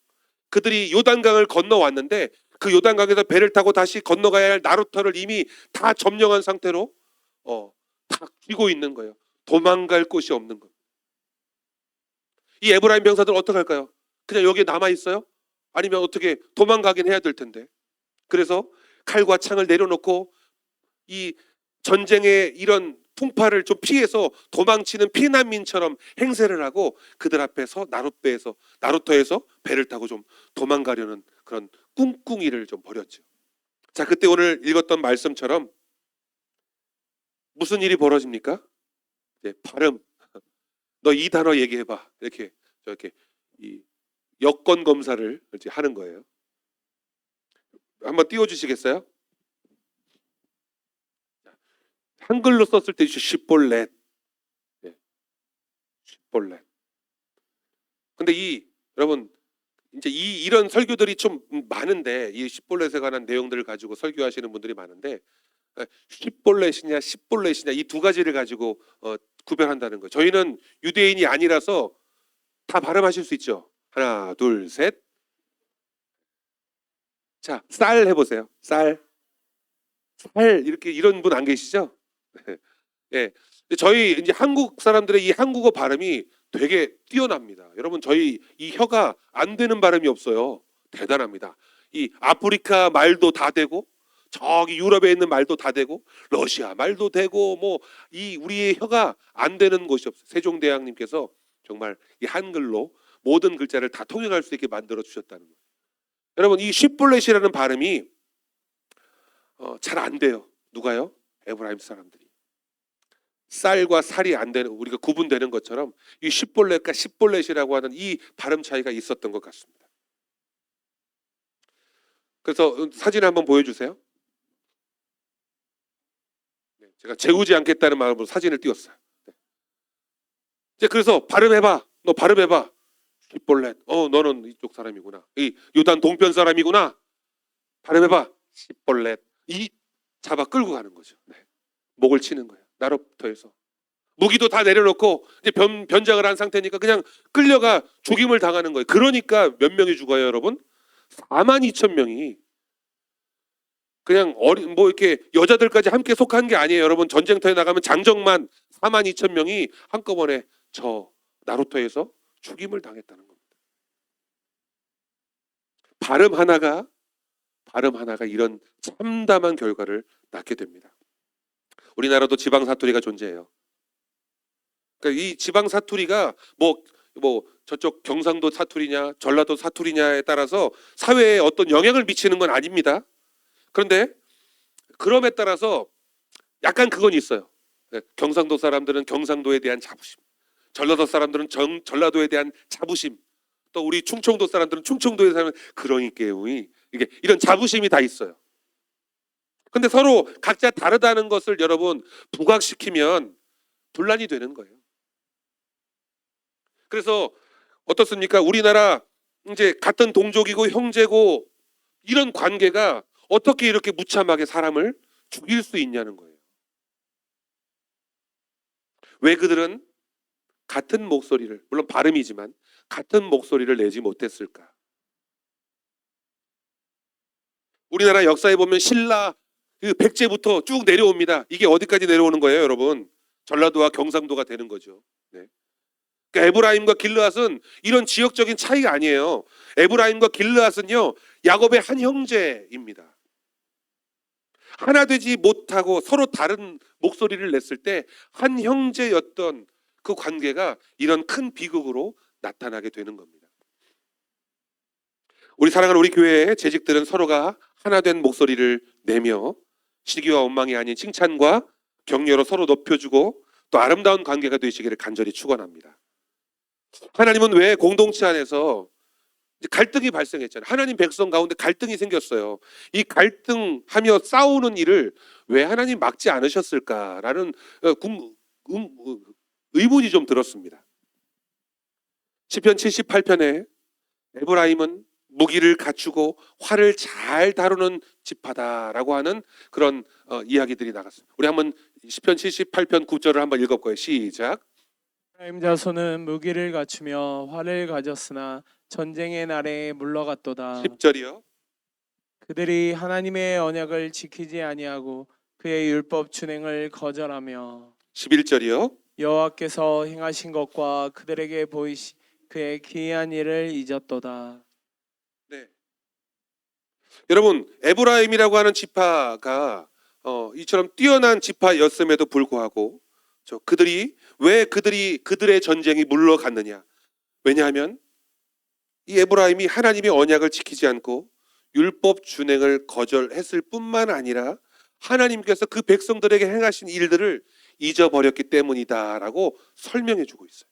C: 그들이 요단강을 건너왔는데 그 요단강에서 배를 타고 다시 건너가야 할 나루터를 이미 다 점령한 상태로 다 쥐고 있는 거예요. 도망갈 곳이 없는 거예요. 이 에브라임 병사들 어떻게 할까요? 그냥 여기에 남아 있어요? 아니면 어떻게 도망가긴 해야 될 텐데. 그래서 칼과 창을 내려놓고 이 전쟁의 이런 풍파를 좀 피해서 도망치는 피난민처럼 행세를 하고 그들 앞에서 나루터에서 배를 타고 좀 도망가려는 그런 꿍꿍이를 좀 벌였죠. 자, 그때 오늘 읽었던 말씀처럼 무슨 일이 벌어집니까? 발음. 너 이 단어 얘기해봐. 이렇게 저렇게 이 여권 검사를 이렇게 하는 거예요. 한번 띄워주시겠어요? 한글로 썼을 때 십볼렛. 십볼렛. 근데 여러분 이제 이런 설교들이 좀 많은데, 이 십볼렛에 관한 내용들을 가지고 설교하시는 분들이 많은데, 십볼렛이냐 십볼렛이냐 이 두 가지를 가지고 구별한다는 거예요. 저희는 유대인이 아니라서 다 발음하실 수 있죠. 하나, 둘, 셋. 자, 쌀 해보세요. 쌀 이렇게 이런 분 안 계시죠? 예. 저희 이제 한국 사람들의 이 한국어 발음이 되게 뛰어납니다. 여러분, 저희 이 혀가 안 되는 발음이 없어요. 대단합니다. 이 아프리카 말도 다 되고, 저기 유럽에 있는 말도 다 되고, 러시아 말도 되고, 뭐 이 우리의 혀가 안 되는 곳이 없어요. 세종대왕님께서 정말 이 한글로 모든 글자를 다 통용할 수 있게 만들어 주셨다는 거예요. 여러분, 이 쉽볼렛이라는 발음이 잘 안 돼요. 누가요? 에브라임 사람들이. 쌀과 살이 안 되는, 우리가 구분되는 것처럼 이 쉽볼렛과 십볼렛이라고 하는 이 발음 차이가 있었던 것 같습니다. 그래서 사진 한번 보여주세요. 제가 재우지 않겠다는 마음으로 사진을 띄웠어요. 이제 그래서 발음해봐. 너 발음해봐. 십볼렛. 너는 이쪽 사람이구나. 이 요단 동편 사람이구나. 발음해봐. 십볼렛. 이 잡아 끌고 가는 거죠. 네. 목을 치는 거예요. 나루터에서 무기도 다 내려놓고 이제 변장을 한 상태니까 그냥 끌려가 죽임을 당하는 거예요. 그러니까 몇 명이 죽어요, 여러분? 42,000명이. 그냥 뭐 이렇게 여자들까지 함께 속한 게 아니에요, 여러분. 전쟁터에 나가면 장정만 42,000명이 한꺼번에 저 나루터에서 죽임을 당했다는 겁니다. 발음 하나가 이런 참담한 결과를 낳게 됩니다. 우리나라도 지방 사투리가 존재해요. 그러니까 이 지방 사투리가 뭐 저쪽 경상도 사투리냐 전라도 사투리냐에 따라서 사회에 어떤 영향을 미치는 건 아닙니다. 그런데 그럼에 따라서 약간 그건 있어요. 경상도 사람들은 경상도에 대한 자부심, 전라도 사람들은 전라도에 대한 자부심, 또 우리 충청도 사람들은 충청도에 사는 그러니까 이게 이런 자부심이 다 있어요. 근데 서로 각자 다르다는 것을 여러분 부각시키면 분란이 되는 거예요. 그래서 어떻습니까? 우리나라 이제 같은 동족이고 형제고 이런 관계가 어떻게 이렇게 무참하게 사람을 죽일 수 있냐는 거예요. 왜 그들은 같은 목소리를, 물론 발음이지만 같은 목소리를 내지 못했을까? 우리나라 역사에 보면 신라 그 백제부터 쭉 내려옵니다. 이게 어디까지 내려오는 거예요, 여러분? 전라도와 경상도가 되는 거죠. 네. 그러니까 에브라임과 길르앗은 이런 지역적인 차이가 아니에요. 에브라임과 길르앗은요, 야곱의 한 형제입니다. 하나 되지 못하고 서로 다른 목소리를 냈을 때 한 형제였던 그 관계가 이런 큰 비극으로 나타나게 되는 겁니다. 우리 사랑하는 우리 교회의 재직들은 서로가 하나 된 목소리를 내며 시기와 원망이 아닌 칭찬과 격려로 서로 높여주고 또 아름다운 관계가 되시기를 간절히 축원합니다. 하나님은 왜 공동체 안에서 이제 갈등이 발생했잖아요. 하나님 백성 가운데 갈등이 생겼어요. 이 갈등하며 싸우는 일을 왜 하나님 막지 않으셨을까라는 의문이 좀 들었습니다. 시편 78편에 에브라임은 무기를 갖추고 활을 잘 다루는 지파다라고 하는 그런 이야기들이 나갔습니다. 우리 한번 시편 78편 9절을 한번 읽어볼까요? 시작.
B: 에브라임 자손은 무기를 갖추며 활을 가졌으나 전쟁의 날에 물러갔도다.
C: 10절이요.
B: 그들이 하나님의 언약을 지키지 아니하고 그의 율법 준행을 거절하며
C: 11절이요.
B: 여호와께서 행하신 것과 그들에게 보이시 그의 기이한 일을 잊었도다.
C: 네. 여러분, 에브라임이라고 하는 지파가 이처럼 뛰어난 지파였음에도 불구하고 왜 그들의 전쟁이 물러갔느냐? 왜냐하면 이 에브라임이 하나님의 언약을 지키지 않고 율법 준행을 거절했을 뿐만 아니라 하나님께서 그 백성들에게 행하신 일들을 잊어버렸기 때문이다라고 설명해 주고 있어요.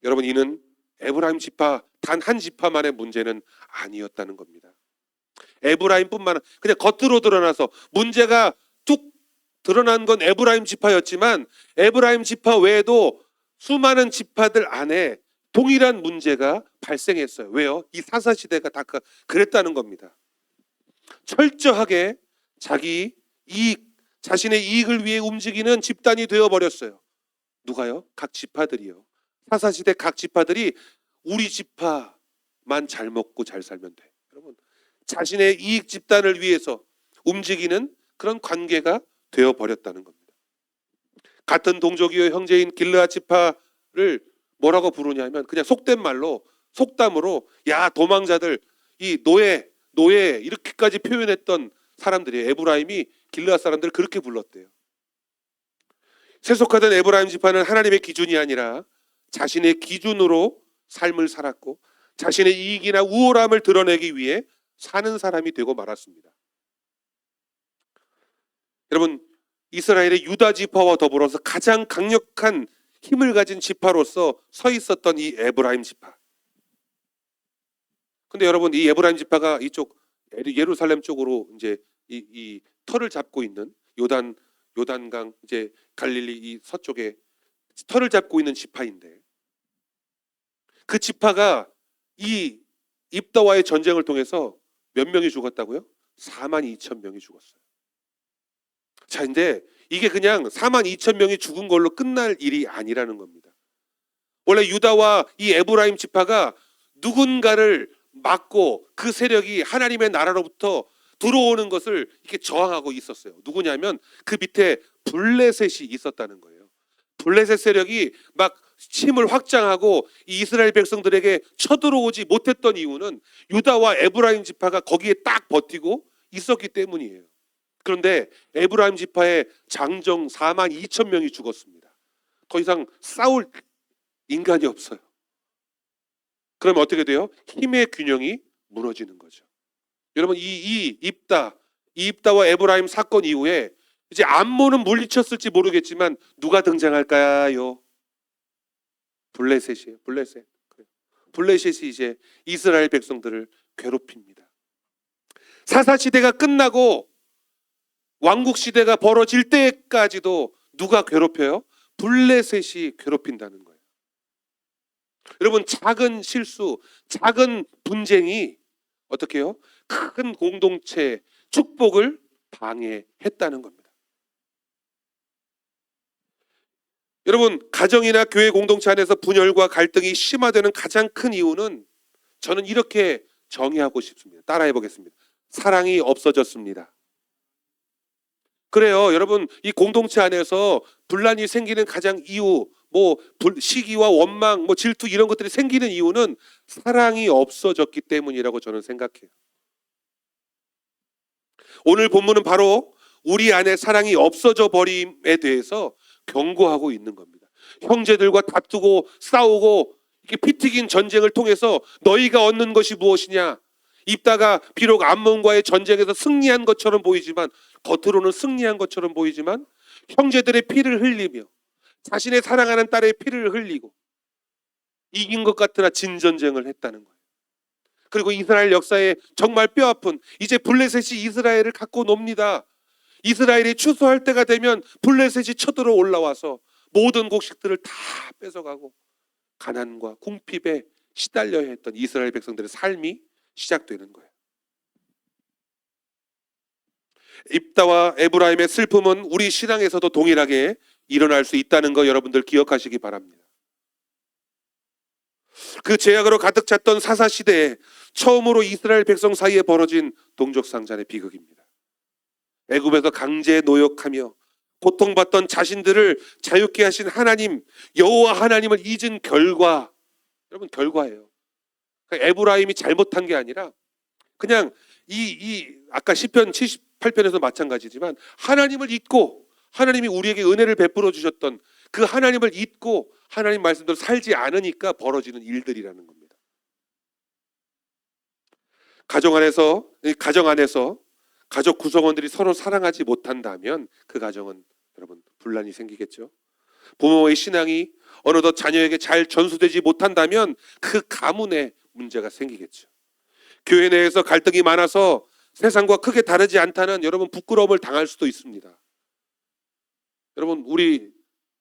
C: 여러분, 이는 에브라임 지파 단 한 지파만의 문제는 아니었다는 겁니다. 에브라임뿐만 그냥 겉으로 드러나서 문제가 툭 드러난 건 에브라임 지파였지만 에브라임 지파 외에도 수많은 지파들 안에 동일한 문제가 발생했어요. 왜요? 이 사사시대가 다 그랬다는 겁니다. 철저하게 자신의 이익을 위해 움직이는 집단이 되어버렸어요. 누가요? 각 지파들이요. 사사시대 각 지파들이 우리 지파만 잘 먹고 잘 살면 돼. 여러분, 자신의 이익 집단을 위해서 움직이는 그런 관계가 되어버렸다는 겁니다. 같은 동족이요 형제인 길르앗 지파를 뭐라고 부르냐면 그냥 속된 말로 속담으로 야 도망자들 이 노예 이렇게까지 표현했던 사람들이 에브라임이 길르앗 사람들을 그렇게 불렀대요. 세속화된 에브라임 지파는 하나님의 기준이 아니라 자신의 기준으로 삶을 살았고 자신의 이익이나 우월함을 드러내기 위해 사는 사람이 되고 말았습니다. 여러분, 이스라엘의 유다 지파와 더불어서 가장 강력한 힘을 가진 지파로서 서 있었던 이 에브라임 지파. 근데 여러분, 이 에브라임 지파가 이쪽 예루살렘 쪽으로 이제 이 터를 잡고 있는 요단강 이제 갈릴리 이 서쪽에 터를 잡고 있는 지파인데 그 지파가 이 입다와의 전쟁을 통해서 몇 명이 죽었다고요? 42,000명이 죽었어요. 자, 근데 이게 그냥 42,000명이 죽은 걸로 끝날 일이 아니라는 겁니다. 원래 유다와 이 에브라임 지파가 누군가를 막고 그 세력이 하나님의 나라로부터 들어오는 것을 이렇게 저항하고 있었어요. 누구냐면 그 밑에 블레셋이 있었다는 거예요. 블레셋 세력이 막 힘을 확장하고 이 이스라엘 백성들에게 쳐들어오지 못했던 이유는 유다와 에브라임 지파가 거기에 딱 버티고 있었기 때문이에요. 그런데 에브라임 지파의 장정 42,000명이 죽었습니다. 더 이상 싸울 인간이 없어요. 그러면 어떻게 돼요? 힘의 균형이 무너지는 거죠. 여러분, 이 입다와 에브라임 사건 이후에 이제 암몬은 물리쳤을지 모르겠지만 누가 등장할까요? 블레셋이에요. 블레셋이 이제 이스라엘 백성들을 괴롭힙니다. 사사시대가 끝나고 왕국시대가 벌어질 때까지도 누가 괴롭혀요? 블레셋이 괴롭힌다는 거예요. 여러분, 작은 실수, 작은 분쟁이 어떻게 해요? 큰 공동체 축복을 방해했다는 겁니다. 여러분, 가정이나 교회 공동체 안에서 분열과 갈등이 심화되는 가장 큰 이유는 저는 이렇게 정의하고 싶습니다. 따라해 보겠습니다. 사랑이 없어졌습니다. 그래요. 여러분, 이 공동체 안에서 분란이 생기는 가장 이유, 시기와 원망, 질투 이런 것들이 생기는 이유는 사랑이 없어졌기 때문이라고 저는 생각해요. 오늘 본문은 바로 우리 안에 사랑이 없어져 버림에 대해서 경고하고 있는 겁니다. 형제들과 다투고 싸우고 이렇게 피 튀긴 전쟁을 통해서 너희가 얻는 것이 무엇이냐? 입다가 비록 암몬과의 전쟁에서 승리한 것처럼 보이지만 겉으로는 승리한 것처럼 보이지만 형제들의 피를 흘리며 자신의 사랑하는 딸의 피를 흘리고 이긴 것 같으나 진 전쟁을 했다는 거예요. 그리고 이스라엘 역사에 정말 뼈아픈, 이제 블레셋이 이스라엘을 갖고 놉니다. 이스라엘이 추수할 때가 되면 블레셋이 쳐들어 올라와서 모든 곡식들을 다 뺏어가고 가난과 궁핍에 시달려야 했던 이스라엘 백성들의 삶이 시작되는 거예요. 입다와 에브라임의 슬픔은 우리 신앙에서도 동일하게 일어날 수 있다는 거 여러분들 기억하시기 바랍니다. 그 죄악으로 가득 찼던 사사시대에 처음으로 이스라엘 백성 사이에 벌어진 동족상잔의 비극입니다. 애굽에서 강제 노역하며 고통받던 자신들을 자유케 하신 하나님, 여호와 하나님을 잊은 결과, 여러분 결과예요. 그러니까 에브라임이 잘못한 게 아니라 그냥 아까 시편 78편에서 마찬가지지만 하나님을 잊고 하나님이 우리에게 은혜를 베풀어 주셨던 그 하나님을 잊고 하나님 말씀대로 살지 않으니까 벌어지는 일들이라는 겁니다. 가정 안에서 가족 구성원들이 서로 사랑하지 못한다면 그 가정은 여러분 분란이 생기겠죠. 부모의 신앙이 어느덧 자녀에게 잘 전수되지 못한다면 그 가문에 문제가 생기겠죠. 교회 내에서 갈등이 많아서 세상과 크게 다르지 않다는 여러분 부끄러움을 당할 수도 있습니다. 여러분 우리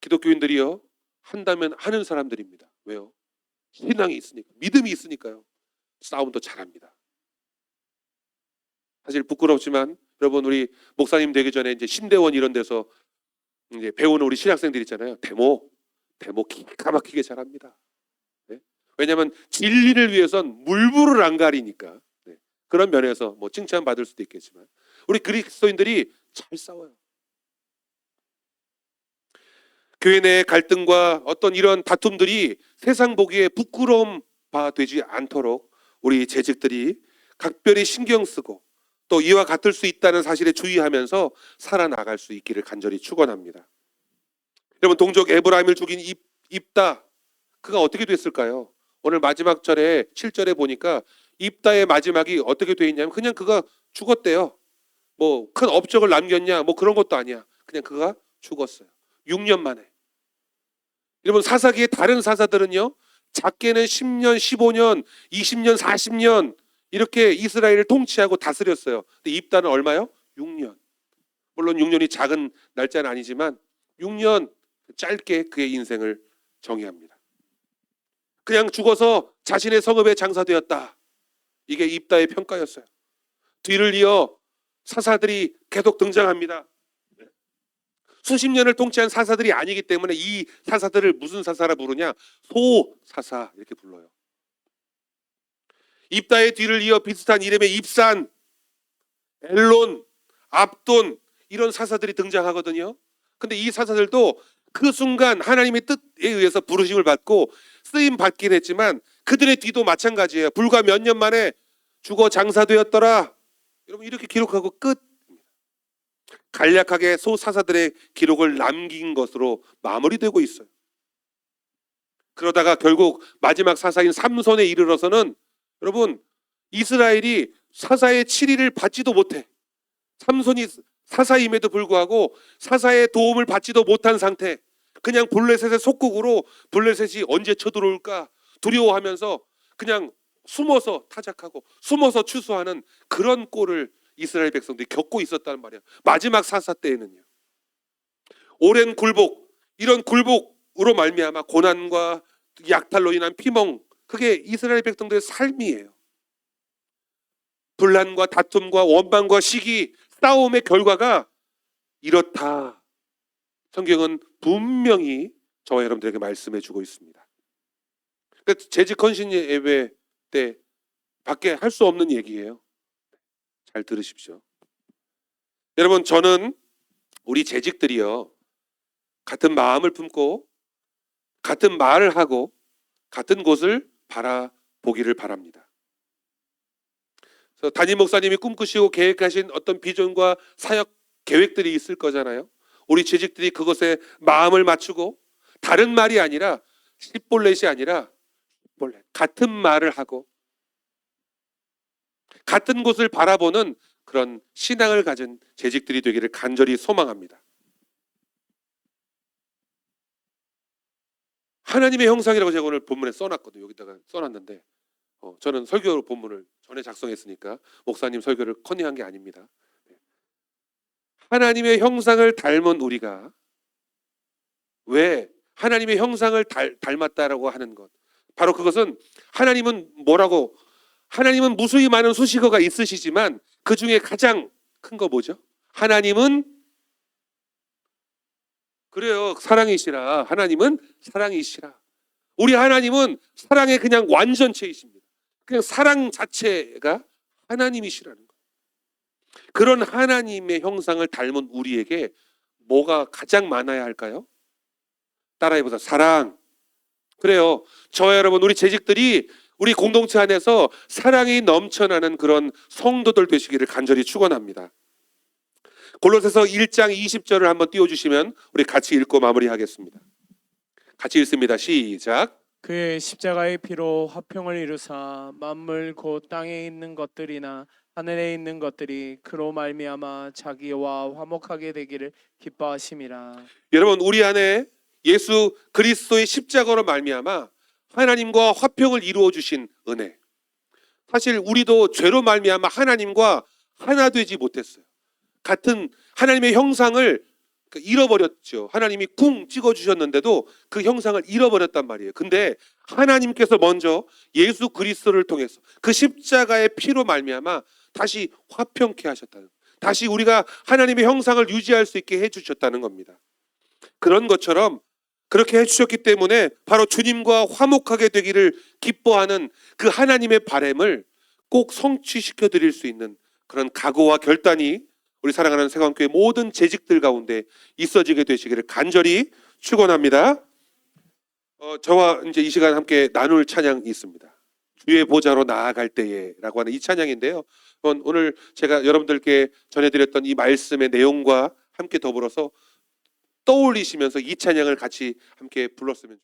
C: 기독교인들이요 한다면 하는 사람들입니다. 왜요? 신앙이 있으니까, 믿음이 있으니까요. 싸움도 잘합니다. 사실 부끄럽지만 여러분 우리 목사님 되기 전에 이제 신대원 이런 데서 이제 배우는 우리 신학생들 있잖아요. 데모 기가 막히게 잘합니다. 네? 왜냐하면 진리를 위해선 물불을 안 가리니까. 네. 그런 면에서 뭐 칭찬 받을 수도 있겠지만 우리 그리스도인들이 잘 싸워요. 교회 내 갈등과 어떤 이런 다툼들이 세상 보기에 부끄러움 바 되지 않도록 우리 재직들이 각별히 신경 쓰고 또 이와 같을 수 있다는 사실에 주의하면서 살아나갈 수 있기를 간절히 축원합니다. 여러분 동족 에브라임을 죽인 입다 그가 어떻게 됐을까요? 오늘 마지막 절에 7절에 보니까 입다의 마지막이 어떻게 돼 있냐면 그냥 그가 죽었대요. 뭐 큰 업적을 남겼냐 뭐 그런 것도 아니야. 그냥 그가 죽었어요. 6년 만에. 여러분 사사기의 다른 사사들은요 작게는 10년, 15년, 20년, 40년 이렇게 이스라엘을 통치하고 다스렸어요. 근데 입다는 얼마요? 6년. 물론 6년이 작은 날짜는 아니지만 6년 짧게 그의 인생을 정의합니다. 그냥 죽어서 자신의 성읍에 장사되었다. 이게 입다의 평가였어요. 뒤를 이어 사사들이 계속 등장합니다. 수십 년을 통치한 사사들이 아니기 때문에 이 사사들을 무슨 사사라 부르냐? 소사사 이렇게 불러요. 입다의 뒤를 이어 비슷한 이름의 입산, 엘론, 압돈 이런 사사들이 등장하거든요. 근데 이 사사들도 그 순간 하나님의 뜻에 의해서 부르심을 받고 쓰임 받긴 했지만 그들의 뒤도 마찬가지예요. 불과 몇 년 만에 죽어 장사되었더라. 여러분 이렇게 기록하고 끝. 간략하게 소사사들의 기록을 남긴 것으로 마무리되고 있어요. 그러다가 결국 마지막 사사인 삼손에 이르러서는 여러분 이스라엘이 사사의 치리를 받지도 못해. 삼손이 사사임에도 불구하고 사사의 도움을 받지도 못한 상태. 그냥 블레셋의 속국으로 블레셋이 언제 쳐들어올까 두려워하면서 그냥 숨어서 타작하고 숨어서 추수하는 그런 꼴을 이스라엘 백성들이 겪고 있었다는 말이야. 마지막 사사 때에는요. 오랜 굴복, 이런 굴복으로 말미암아 고난과 약탈로 인한 피멍, 그게 이스라엘 백성들의 삶이에요. 분란과 다툼과 원망과 시기, 싸움의 결과가 이렇다. 성경은 분명히 저와 여러분들에게 말씀해 주고 있습니다. 그러니까 재직 헌신 예배 때 밖에 할 수 없는 얘기예요. 잘 들으십시오. 여러분 저는 우리 재직들이요 같은 마음을 품고 같은 말을 하고 같은 곳을 바라보기를 바랍니다. 그래서 담임 목사님이 꿈꾸시고 계획하신 어떤 비전과 사역 계획들이 있을 거잖아요. 우리 재직들이 그것에 마음을 맞추고 다른 말이 아니라 십볼렛이 아니라 같은 말을 하고 같은 곳을 바라보는 그런 신앙을 가진 재직들이 되기를 간절히 소망합니다. 하나님의 형상이라고 제가 오늘 본문에 써놨거든요. 여기다가 써놨는데 저는 설교 본문을 전에 작성했으니까 목사님 설교를 컨닝한 게 아닙니다. 하나님의 형상을 닮은 우리가 왜 하나님의 형상을 닮았다라고 하는 것, 바로 그것은 하나님은 뭐라고, 하나님은 무수히 많은 수식어가 있으시지만 그 중에 가장 큰 거 뭐죠? 하나님은 그래요, 사랑이시라. 하나님은 사랑이시라. 우리 하나님은 사랑의 그냥 완전체이십니다. 그냥 사랑 자체가 하나님이시라는 거예요. 그런 하나님의 형상을 닮은 우리에게 뭐가 가장 많아야 할까요? 따라해보자. 사랑. 그래요. 저와 여러분, 우리 재직들이 우리 공동체 안에서 사랑이 넘쳐나는 그런 성도들 되시기를 간절히 축원합니다. 골로새서 1장 20절을 한번 띄워주시면 우리 같이 읽고 마무리하겠습니다. 같이 읽습니다. 시작.
B: 그의 십자가의 피로 화평을 이루사 만물 곧 땅에 있는 것들이나 하늘에 있는 것들이 그로 말미암아 자기와 화목하게 되기를 기뻐하심이라.
C: 여러분, 우리 안에 예수 그리스도의 십자가로 말미암아 하나님과 화평을 이루어 주신 은혜. 사실 우리도 죄로 말미암아 하나님과 하나 되지 못했어요. 같은 하나님의 형상을 잃어버렸죠. 하나님이 쿵 찍어 주셨는데도 그 형상을 잃어버렸단 말이에요. 근데 하나님께서 먼저 예수 그리스도를 통해서 그 십자가의 피로 말미암아 다시 화평케 하셨다는, 다시 우리가 하나님의 형상을 유지할 수 있게 해주셨다는 겁니다. 그런 것처럼 그렇게 해주셨기 때문에 바로 주님과 화목하게 되기를 기뻐하는 그 하나님의 바람을 꼭 성취시켜 드릴 수 있는 그런 각오와 결단이 우리 사랑하는 세관교회 모든 재직들 가운데 있어지게 되시기를 간절히 축원합니다. 저와 이제 이 시간 함께 나눌 찬양이 있습니다. 주의 보좌로 나아갈 때에라고 하는 이 찬양인데요. 오늘 제가 여러분들께 전해드렸던 이 말씀의 내용과 함께 더불어서 떠올리시면서 이 찬양을 같이 함께 불렀으면 좋겠습니다.